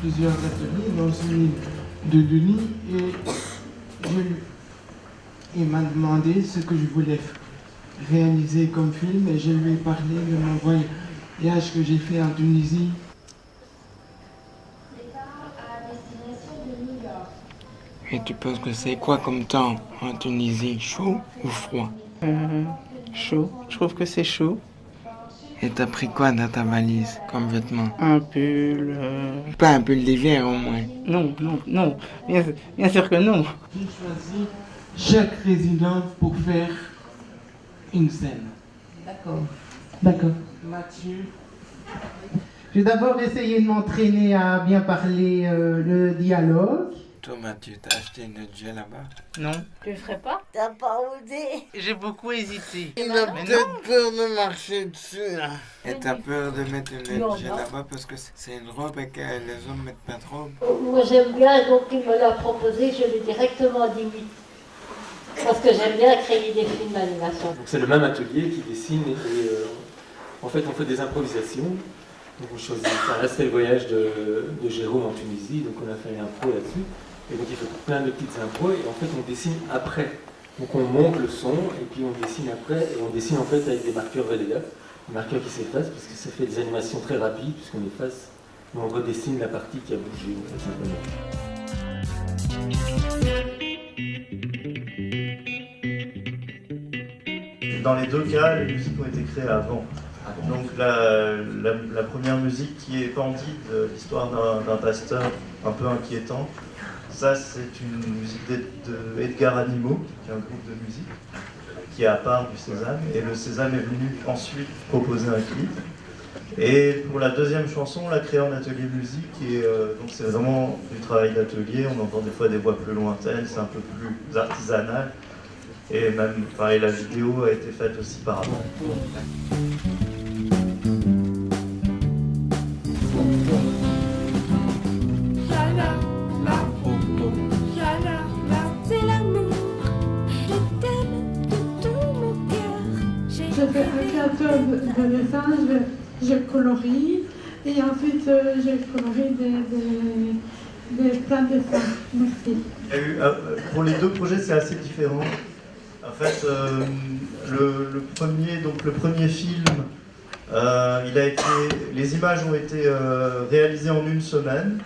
plusieurs ateliers, dont celui de Denis, et il m'a demandé ce que je voulais réaliser comme film, et je lui ai parlé de mon voyage que j'ai fait en Tunisie. Et tu penses que c'est quoi comme temps en Tunisie, chaud ou froid? Chaud, je trouve que c'est chaud. Et t'as pris quoi dans ta valise comme vêtements? Un pull. Pas un pull d'hiver au moins? Non, bien sûr que non. J'ai choisi chaque résidence pour faire une scène. D'accord. Mathieu? Je vais d'abord essayer de m'entraîner à bien parler le dialogue. Toi Mathieu, t'as acheté une jet là-bas? Non. Tu le ferais pas? T'as pas osé. J'ai beaucoup hésité. Il a peut-être peur de marcher dessus là. Et t'as peur de mettre une jet là-bas parce que c'est une robe et que les hommes mettent pas de robe? Moi j'aime bien, donc il me l'a proposé, je l'ai directement dit oui. Parce que j'aime bien créer des films d'animation. Donc c'est le même atelier qui dessine et en fait on fait des improvisations. Donc on choisit, ça reste le voyage de Jérôme en Tunisie, donc on a fait un impro là-dessus. Et donc il fait plein de petites impros et en fait on dessine après. Donc on monte le son et puis on dessine après et on dessine en fait avec des marqueurs Velia, des marqueurs qui s'effacent parce que ça fait des animations très rapides puisqu'on efface et on redessine la partie qui a bougé simplement. Dans les deux cas, les musiques ont été créées avant. Donc la première musique qui est Candide, l'histoire d'un pasteur un peu inquiétant, ça c'est une musique d'Edgar Animaux, qui est un groupe de musique, qui est à part du Sésame, et le Sésame est venu ensuite proposer un clip. Et pour la deuxième chanson, on l'a créée en atelier musique, et donc c'est vraiment du travail d'atelier, on entend des fois des voix plus lointaines, c'est un peu plus artisanal, et même, et la vidéo a été faite aussi par avant. Je fais un créateur de dessin, je colorie et ensuite je colorie des plans de dessins. Merci. Il y a eu, pour les deux projets, c'est assez différent. En fait, le premier film, les images ont été réalisées en une semaine,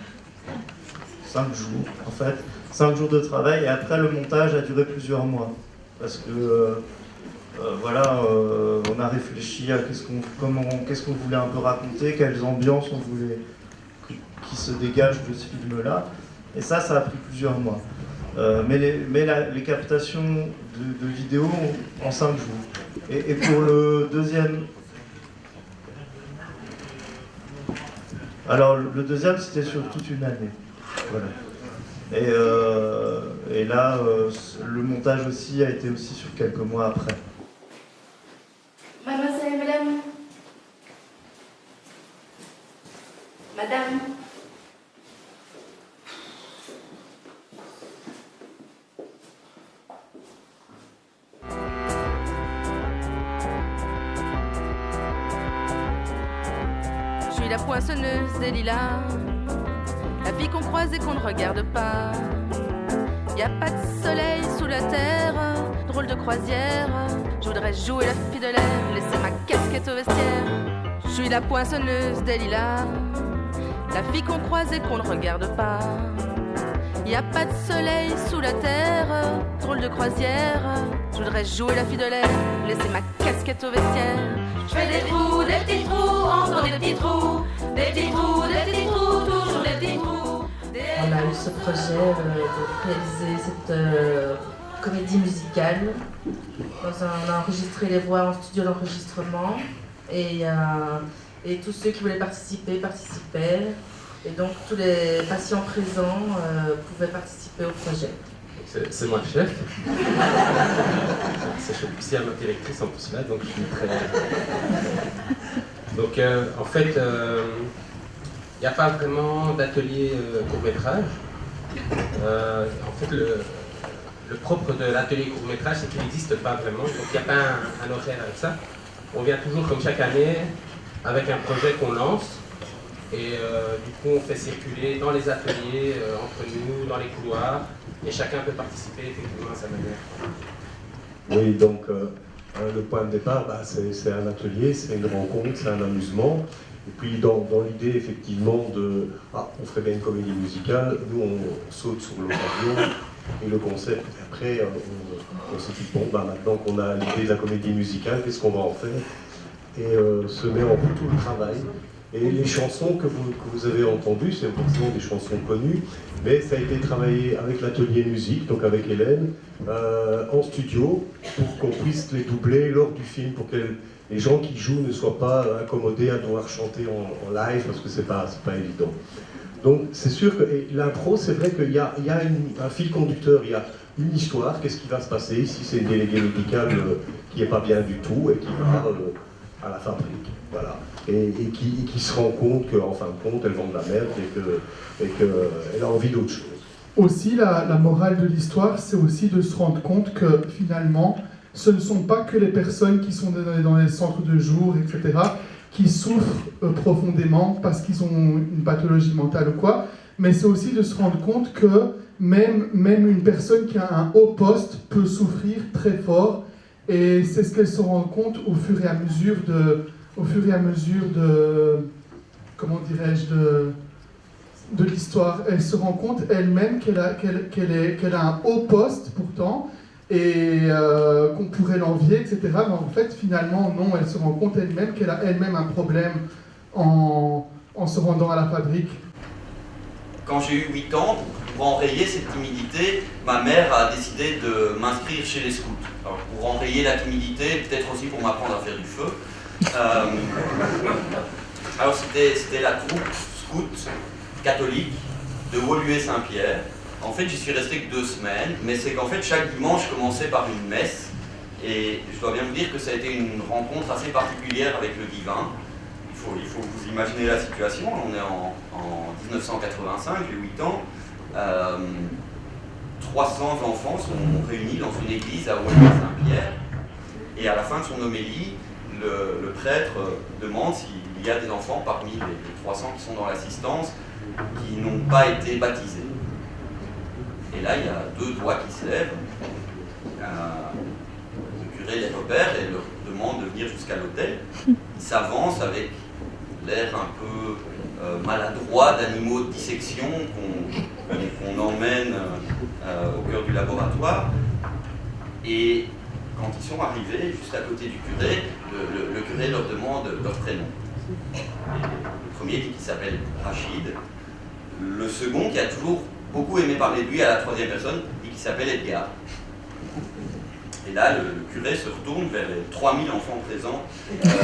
5 jours en fait, 5 jours de travail, et après le montage a duré plusieurs mois. Parce que on a réfléchi à qu'est-ce qu'on voulait un peu raconter, quelles ambiances on voulait qui se dégagent de ce film-là. Et ça a pris plusieurs mois. Mais les captations de vidéos en 5 jours. Et pour le deuxième... Alors le deuxième c'était sur toute une année. Voilà. Et là, le montage aussi a été aussi sur quelques mois après. Mademoiselle et madame. Madame. Je suis la poinçonneuse des lilas, la fille qu'on croise et qu'on ne regarde pas. Y a pas de soleil sous la terre, drôle de croisière. Je voudrais jouer la fille de l'air, laisser ma casquette au vestiaire. Je suis la poinçonneuse des lilas, la fille qu'on croise et qu'on ne regarde pas. Y a pas de soleil sous la terre, drôle de croisière. Je voudrais jouer la fille de l'air, laisser ma casquette au vestiaire. Je fais des petits trous, encore des petits trous, des petits trous, des petits trous, toujours des petits trous. On a eu ce projet de réaliser cette comédie musicale. On a enregistré les voix en studio d'enregistrement et tous ceux qui voulaient participer participaient. Et donc tous les patients présents pouvaient participer au projet. C'est moi le chef. Je suis aussi à ma directrice en plus là, donc je suis très... Donc en fait, il n'y a pas vraiment d'atelier court-métrage. En fait, le propre de l'atelier court-métrage, c'est qu'il n'existe pas vraiment, donc il n'y a pas un horaire avec ça. On vient toujours comme chaque année avec un projet qu'on lance, Et du coup, on fait circuler dans les ateliers, entre nous, dans les couloirs, et chacun peut participer effectivement à sa manière. Oui, donc le point de départ, c'est un atelier, c'est une rencontre, c'est un amusement. Et puis dans l'idée effectivement de on ferait bien une comédie musicale, nous on saute sur l'occasion et le concept. Et après on s'est dit bon, maintenant qu'on a l'idée de la comédie musicale, qu'est-ce qu'on va en faire? Et se met en route tout le travail. Et les chansons que vous avez entendues, c'est forcément des chansons connues, mais ça a été travaillé avec l'atelier musique, donc avec Hélène, en studio, pour qu'on puisse les doubler lors du film, pour que les gens qui jouent ne soient pas incommodés à devoir chanter en live, parce que c'est pas évident. Donc c'est sûr que l'impro, c'est vrai qu'il y a un fil conducteur, il y a une histoire, qu'est-ce qui va se passer si c'est une déléguée médicale qui n'est pas bien du tout et qui va à la fabrique, voilà. Et qui se rend compte qu'en fin de compte, elle vend de la merde et qu'elle a envie d'autre chose. Aussi, la morale de l'histoire, c'est aussi de se rendre compte que finalement, ce ne sont pas que les personnes qui sont dans les centres de jour, etc., qui souffrent profondément parce qu'ils ont une pathologie mentale ou quoi, mais c'est aussi de se rendre compte que même une personne qui a un haut poste peut souffrir très fort, et c'est ce qu'elle se rend compte au fur et à mesure de comment dirais-je, de l'histoire. Elle se rend compte elle-même qu'elle a un haut poste pourtant, et qu'on pourrait l'envier, etc. Mais en fait, finalement, non, elle se rend compte elle-même qu'elle a elle-même un problème en se rendant à la fabrique. Quand j'ai eu 8 ans, pour enrayer cette timidité, ma mère a décidé de m'inscrire chez les scouts. Alors, pour enrayer la timidité, peut-être aussi pour m'apprendre à faire du feu. Alors c'était la troupe scout catholique de Woluwe-Saint-Pierre. En fait, j'y suis resté que 2 semaines, mais c'est qu'en fait, chaque dimanche, je commençais par une messe. Et je dois bien vous dire que ça a été une rencontre assez particulière avec le divin. Il faut vous imaginer la situation. On est en 1985, j'ai 8 ans. 300 enfants sont réunis dans une église à Woluwe-Saint-Pierre. Et à la fin de son homélie, le prêtre demande s'il y a des enfants parmi les 300 qui sont dans l'assistance qui n'ont pas été baptisés. Et là, il y a 2 doigts qui se lèvent. Le curé les repère et leur demande de venir jusqu'à l'autel. Ils s'avancent avec l'air un peu maladroit d'animaux de dissection qu'on emmène au cœur du laboratoire. Et quand ils sont arrivés juste à côté du curé, le curé leur demande leur prénom. Et le premier dit qu'il s'appelle Rachid. Le second, qui a toujours beaucoup aimé parler de lui à la 3e personne, dit qu'il s'appelle Edgar. Et là, le curé se retourne vers les 3000 enfants présents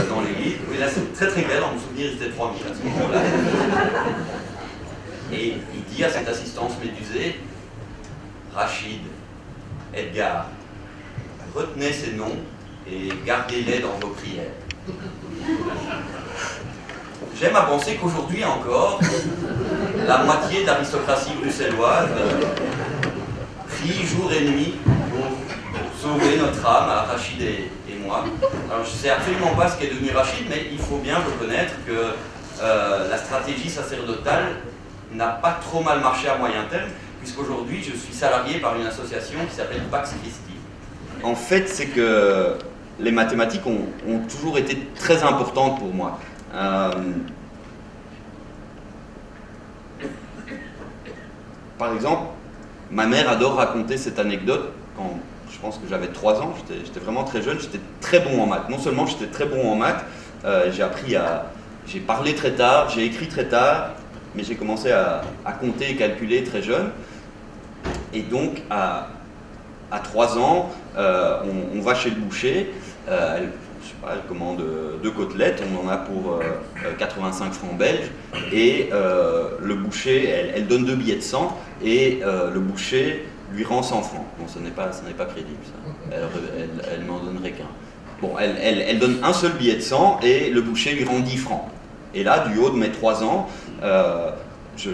dans l'église. Et là, c'est très très clair, dans mon souvenir, ils étaient 3000 à ce moment-là. Et il dit à cette assistance médusée, Rachid, Edgar, retenez ces noms et gardez-les dans vos prières. J'aime à penser qu'aujourd'hui encore, la moitié de l'aristocratie bruxelloise prie jour et nuit pour sauver notre âme, à Rachid et moi. Alors je ne sais absolument pas ce qu'est devenu Rachid, mais il faut bien reconnaître que la stratégie sacerdotale n'a pas trop mal marché à moyen terme, puisqu'aujourd'hui je suis salarié par une association qui s'appelle Pax Christi. En fait, c'est que les mathématiques ont toujours été très importantes pour moi. Par exemple, ma mère adore raconter cette anecdote quand je pense que j'avais 3 ans, j'étais vraiment très jeune, j'étais très bon en maths. Non seulement j'étais très bon en maths, j'ai parlé très tard, j'ai écrit très tard, mais j'ai commencé à compter et calculer très jeune. Et donc, à 3 ans, on va chez le boucher, elle commande 2 côtelettes, on en a pour 85 francs belges, et le boucher, elle donne 2 billets de 100, et le boucher lui rend 100 francs. Bon, ce n'est pas crédible, ça. Elle m'en donnerait qu'un. Bon, elle donne un seul billet de 100, et le boucher lui rend 10 francs. Et là, du haut de mes 3 ans, je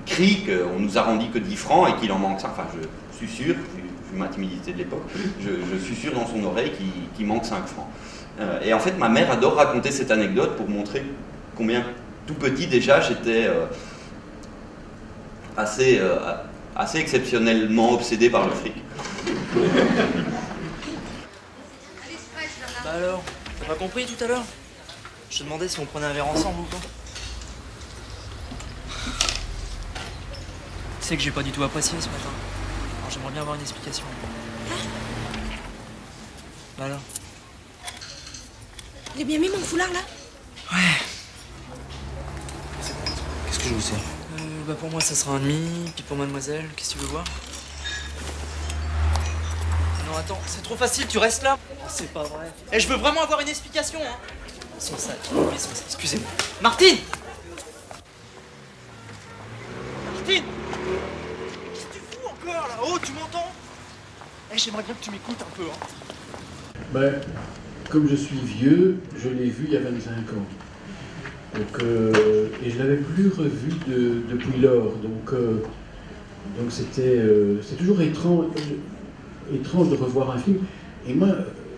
crie qu'on nous a rendu que 10 francs et qu'il en manque 5. Enfin, je suis sûr, vu ma timidité de l'époque, je suis sûr dans son oreille qu'il manque 5 francs. Et en fait, ma mère adore raconter cette anecdote pour montrer combien tout petit déjà j'étais assez exceptionnellement obsédé par le fric. Bah alors, t'as pas compris tout à l'heure? Je te demandais si on prenait un verre ensemble ou pas. Tu sais que j'ai pas du tout apprécié ce matin. Alors j'aimerais bien avoir une explication. Bah alors? Il est bien mis mon foulard là? Ouais. Qu'est-ce que je vous sers? Bah pour moi ça sera un demi, puis pour mademoiselle, qu'est-ce que tu veux voir? Non attends, c'est trop facile, tu restes là? Oh, c'est pas vrai. Et je veux vraiment avoir une explication, hein. Son sac, excusez-moi. Martine! Martine! Qu'est-ce que tu fous encore là? Oh, tu m'entends? Eh, j'aimerais bien que tu m'écoutes un peu, hein. Ben, comme je suis vieux, je l'ai vu il y a 25 ans. Donc, et je ne l'avais plus revu depuis lors. Donc c'était toujours étrange de revoir un film. Et moi,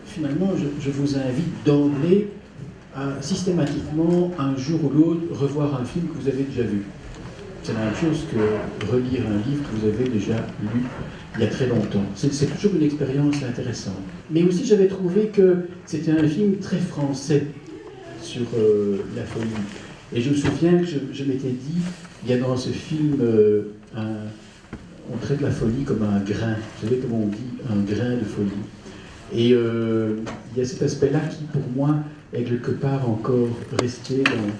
finalement, je vous invite d'emblée à systématiquement, un jour ou l'autre, revoir un film que vous avez déjà vu. C'est la même chose que relire un livre que vous avez déjà lu il y a très longtemps. C'est toujours une expérience intéressante. Mais aussi, j'avais trouvé que c'était un film très français sur la folie. Et je me souviens que je m'étais dit, il y a dans ce film, on traite la folie comme un grain. Vous savez comment on dit, un grain de folie. Et il y a cet aspect-là qui, pour moi, est quelque part encore resté dans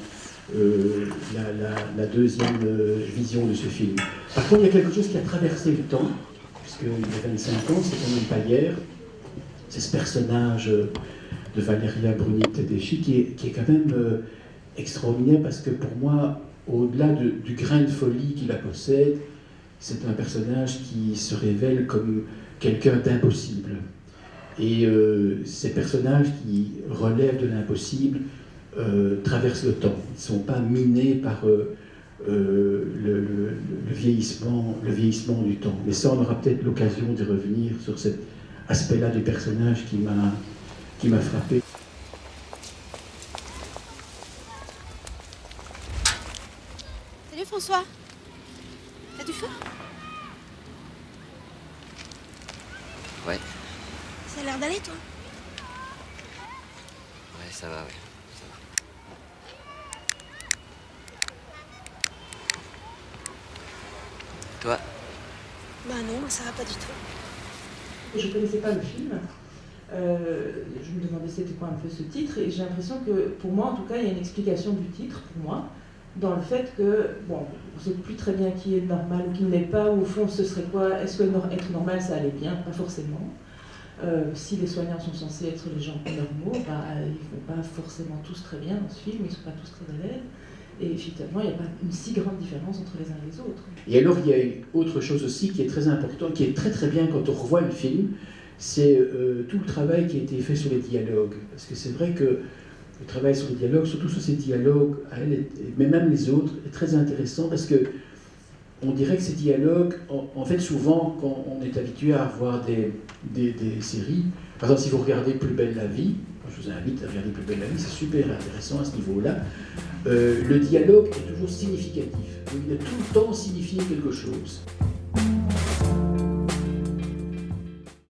la deuxième vision de ce film. Par contre, il y a quelque chose qui a traversé le temps, puisqu'il y a 25 ans, c'est quand même pas hier. C'est ce personnage de Valeria Bruni-Tedeschi qui est quand même extraordinaire, parce que pour moi, au-delà du grain de folie qui la possède, c'est un personnage qui se révèle comme quelqu'un d'impossible. Et ces personnages qui relèvent de l'impossible traversent le temps. Ils ne sont pas minés par le vieillissement du temps. Mais ça, on aura peut-être l'occasion d'y revenir sur cet aspect-là du personnage qui m'a frappé. Salut François. T'as du feu? Ouais. Ça a l'air d'aller, toi? Ouais, ça va, ouais. Ça va. Toi? Bah non, ça va pas du tout. Je ne connaissais pas le film. Je me demandais c'était quoi un peu ce titre, et j'ai l'impression que, pour moi en tout cas, il y a une explication du titre, pour moi, dans le fait que, bon, on ne sait plus très bien qui est normal ou qui ne l'est pas, ou au fond ce serait quoi, est-ce que être normal ça allait bien? Pas forcément. Si les soignants sont censés être les gens normaux, bah, ils ne vont pas forcément tous très bien dans ce film, ils ne sont pas tous très à l'aise. Et finalement, il n'y a pas une si grande différence entre les uns et les autres. Et alors, il y a autre chose aussi qui est très important, qui est très très bien quand on revoit le film, c'est tout le travail qui a été fait sur les dialogues. Parce que c'est vrai que le travail sur les dialogues, surtout sur ces dialogues, mais même les autres, est très intéressant, parce que on dirait que ces dialogues, en fait, souvent, quand on est habitué à voir des séries, par exemple, si vous regardez Plus belle la vie, je vous invite à regarder Plus belle la vie, c'est super intéressant à ce niveau-là, le dialogue est toujours significatif. Il a tout le temps signifié quelque chose.